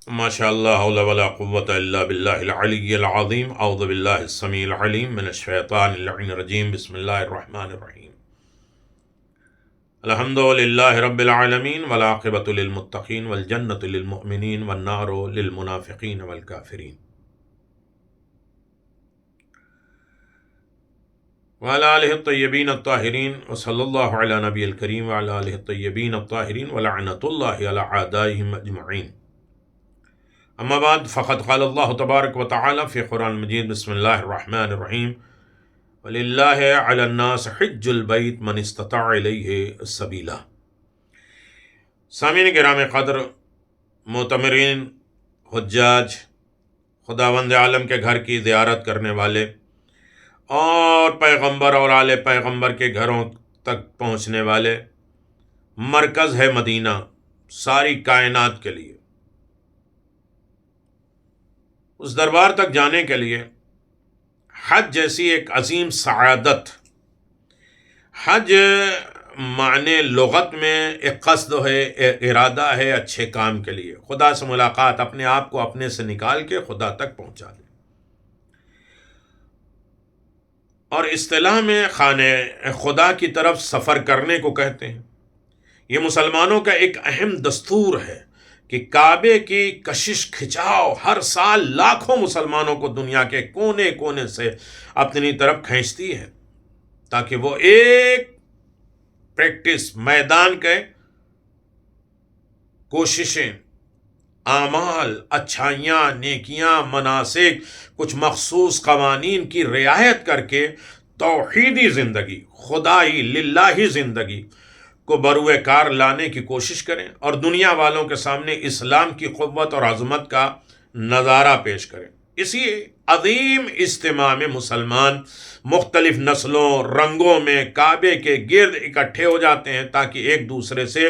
ماشاء اللہ حول ولا قوة الا باللہ العلی العظیم اعوذ باللہ السمیع العلیم من الشیطان اللعین الرجیم بسم اللہ الرحمن الرحیم الحمد للہ رب العالمین والعاقبۃ للمتقین والجنۃ للمؤمنین والنار للمنافقین والکافرین وعلی آلہ الطیبین الطاہرین وصلی اللہ علی نبی الکریم وعلی آلہ الطیبین الطاہرین ولعنۃ اللہ علی اعدائہم اجمعین. اما بعد فقد قال اللہ تبارک و تعالی فی قرآن مجید بسم اللہ الرحمن الرحیم وَلِلَّهِ عَلَى النَّاسِ حِجُّ الْبَيْتِ مَنِ اسْتَطَاعَ إِلَيْهِ سَبِيلًا. سامعین گرام قدر، معتمرین، حجاج، خداوند عالم کے گھر کی زیارت کرنے والے اور پیغمبر اور آل پیغمبر کے گھروں تک پہنچنے والے، مرکز ہے مدینہ ساری کائنات کے لیے. اس دربار تک جانے کے لیے حج جیسی ایک عظیم سعادت، حج معنی لغت میں ایک قصد ہے، ایک ارادہ ہے اچھے کام کے لیے، خدا سے ملاقات، اپنے آپ کو اپنے سے نکال کے خدا تک پہنچا دے. اور اصطلاح میں خانہ خدا کی طرف سفر کرنے کو کہتے ہیں. یہ مسلمانوں کا ایک اہم دستور ہے کہ کعبے کی کشش کھچاؤ ہر سال لاکھوں مسلمانوں کو دنیا کے کونے کونے سے اپنی طرف کھینچتی ہے، تاکہ وہ ایک پریکٹس میدان کے کوششیں، اعمال، اچھائیاں، نیکیاں، مناسک، کچھ مخصوص قوانین کی رعایت کر کے توحیدی زندگی، خدائی للہی زندگی کو بروئے کار لانے کی کوشش کریں اور دنیا والوں کے سامنے اسلام کی قوت اور عظمت کا نظارہ پیش کریں. اسی عظیم اجتماع میں مسلمان مختلف نسلوں، رنگوں میں کعبے کے گرد اکٹھے ہو جاتے ہیں تاکہ ایک دوسرے سے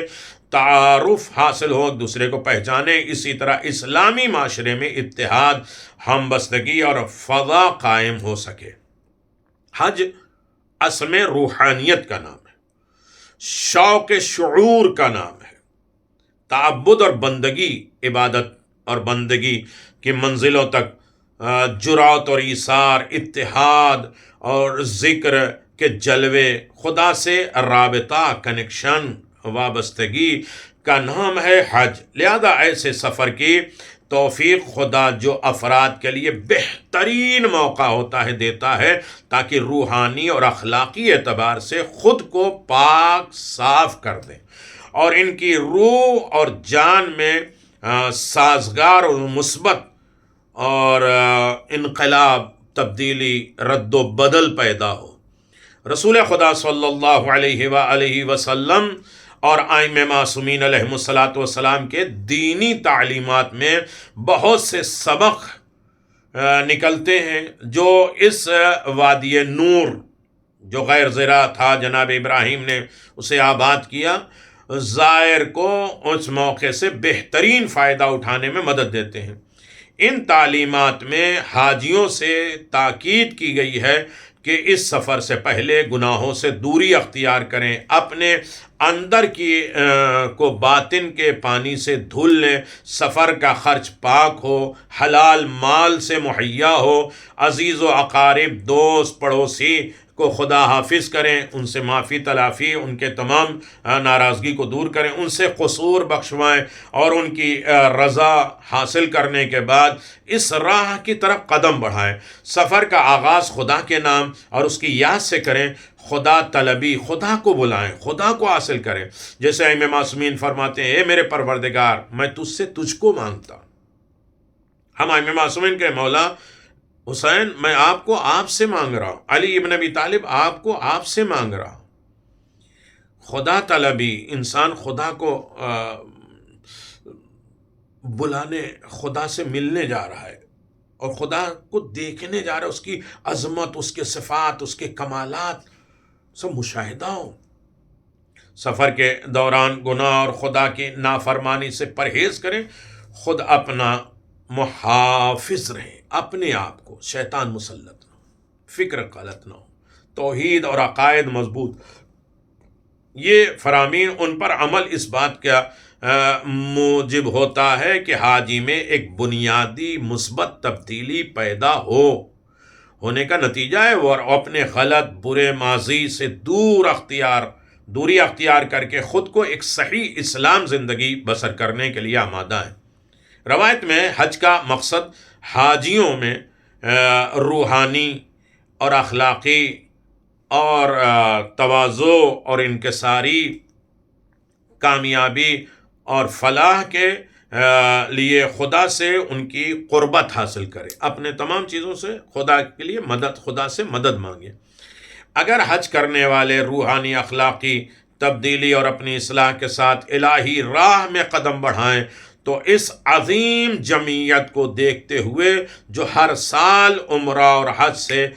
تعارف حاصل ہو، ایک دوسرے کو پہچانیں. اسی طرح اسلامی معاشرے میں اتحاد، ہمبستگی اور فضا قائم ہو سکے. حج اصل میں روحانیت کا نام ہے، شوق شعور کا نام ہے، تعبد اور بندگی، عبادت اور بندگی کی منزلوں تک جرات اور ایثار، اتحاد اور ذکر کے جلوے، خدا سے رابطہ، کنیکشن، وابستگی کا نام ہے حج. لہذا ایسے سفر کی توفیق خدا جو افراد کے لیے بہترین موقع ہوتا ہے دیتا ہے تاکہ روحانی اور اخلاقی اعتبار سے خود کو پاک صاف کر دیں اور ان کی روح اور جان میں سازگار اور مثبت اور انقلاب، تبدیلی، رد و بدل پیدا ہو. رسول خدا صلی اللہ علیہ وآلہ وسلم اور ائمہ معصومین علیہم الصلاۃ والسلام کے دینی تعلیمات میں بہت سے سبق نکلتے ہیں جو اس وادی نور جو غیر زرع تھا، جناب ابراہیم نے اسے آباد کیا، زائر کو اس موقع سے بہترین فائدہ اٹھانے میں مدد دیتے ہیں. ان تعلیمات میں حاجیوں سے تاکید کی گئی ہے کہ اس سفر سے پہلے گناہوں سے دوری اختیار کریں، اپنے اندر کی کو باطن کے پانی سے دھل لیں، سفر کا خرچ پاک ہو، حلال مال سے مہیا ہو، عزیز و اقارب، دوست، پڑوسی کو خدا حافظ کریں، ان سے معافی تلافی، ان کے تمام ناراضگی کو دور کریں، ان سے قصور بخشوائیں اور ان کی رضا حاصل کرنے کے بعد اس راہ کی طرف قدم بڑھائیں. سفر کا آغاز خدا کے نام اور اس کی یاد سے کریں، خدا طلبی، خدا کو بلائیں، خدا کو حاصل کریں. جیسے ائمہ معصومین فرماتے ہیں، اے میرے پروردگار، میں تجھ سے تجھ کو مانگتا ہوں. ہم ائمہ معصومین کے مولا حسین، میں آپ کو آپ سے مانگ رہا ہوں، علی ابن ابی طالب، آپ کو آپ سے مانگ رہا ہوں. خدا طلبی، انسان خدا کو بلانے، خدا سے ملنے جا رہا ہے اور خدا کو دیکھنے جا رہا ہے، اس کی عظمت، اس کے صفات، اس کے کمالات سب مشاہدہ ہو. سفر کے دوران گناہ اور خدا کی نافرمانی سے پرہیز کریں، خود اپنا محافظ رہیں، اپنے آپ کو شیطان مسلط نہ ہو، فکر غلط نہ ہو، توحید اور عقائد مضبوط. یہ فرامین ان پر عمل اس بات کا موجب ہوتا ہے کہ حاجی میں ایک بنیادی مثبت تبدیلی پیدا ہونے کا نتیجہ ہے وہ اپنے غلط برے ماضی سے دوری اختیار کر کے خود کو ایک صحیح اسلام زندگی بسر کرنے کے لیے آمادہ ہے۔ روایت میں حج کا مقصد حاجیوں میں روحانی اور اخلاقی اور تواضع اور انکساری کامیابی اور فلاح کے لیے خدا سے ان کی قربت حاصل کرے، اپنے تمام چیزوں سے خدا کے لیے خدا سے مدد مانگے۔ اگر حج کرنے والے روحانی اخلاقی تبدیلی اور اپنی اصلاح کے ساتھ الہی راہ میں قدم بڑھائیں تو اس عظیم جمعیت کو دیکھتے ہوئے جو ہر سال عمرہ اور حج سے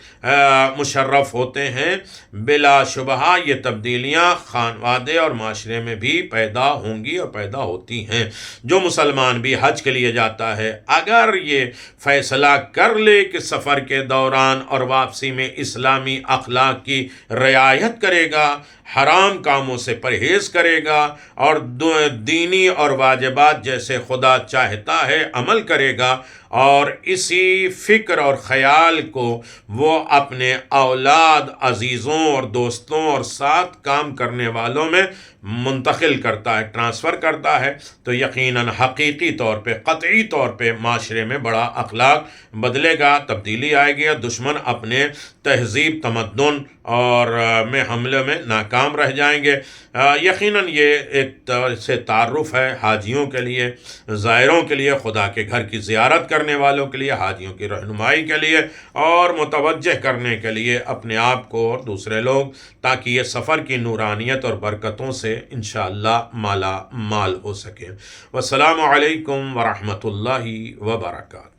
مشرف ہوتے ہیں، بلا شبہ یہ تبدیلیاں خانوادے اور معاشرے میں بھی پیدا ہوں گی اور پیدا ہوتی ہیں۔ جو مسلمان بھی حج کے لیے جاتا ہے، اگر یہ فیصلہ کر لے کہ سفر کے دوران اور واپسی میں اسلامی اخلاق کی رعایت کرے گا، حرام کاموں سے پرہیز کرے گا اور دینی اور واجبات جیسے خدا چاہتا ہے عمل کرے گا، اور اسی فکر اور خیال کو وہ اپنے اولاد، عزیزوں اور دوستوں اور ساتھ کام کرنے والوں میں منتقل کرتا ہے، ٹرانسفر کرتا ہے، تو یقیناً حقیقی طور پہ، قطعی طور پہ معاشرے میں بڑا اخلاق بدلے گا، تبدیلی آئے گی، دشمن اپنے تہذیب، تمدن اور میں حملے میں ناکام رہ جائیں گے۔ یقیناً یہ ایک طرح سے تعارف ہے حاجیوں کے لیے، زائروں کے لیے، خدا کے گھر کی زیارت کرنے والوں کے لیے، حاجیوں کی رہنمائی کے لیے اور متوجہ کرنے کے لیے اپنے آپ کو اور دوسرے لوگ، تاکہ یہ سفر کی نورانیت اور برکتوں سے انشاءاللہ مالا مال ہو سکے۔ والسلام علیکم ورحمۃ اللہ وبرکاتہ۔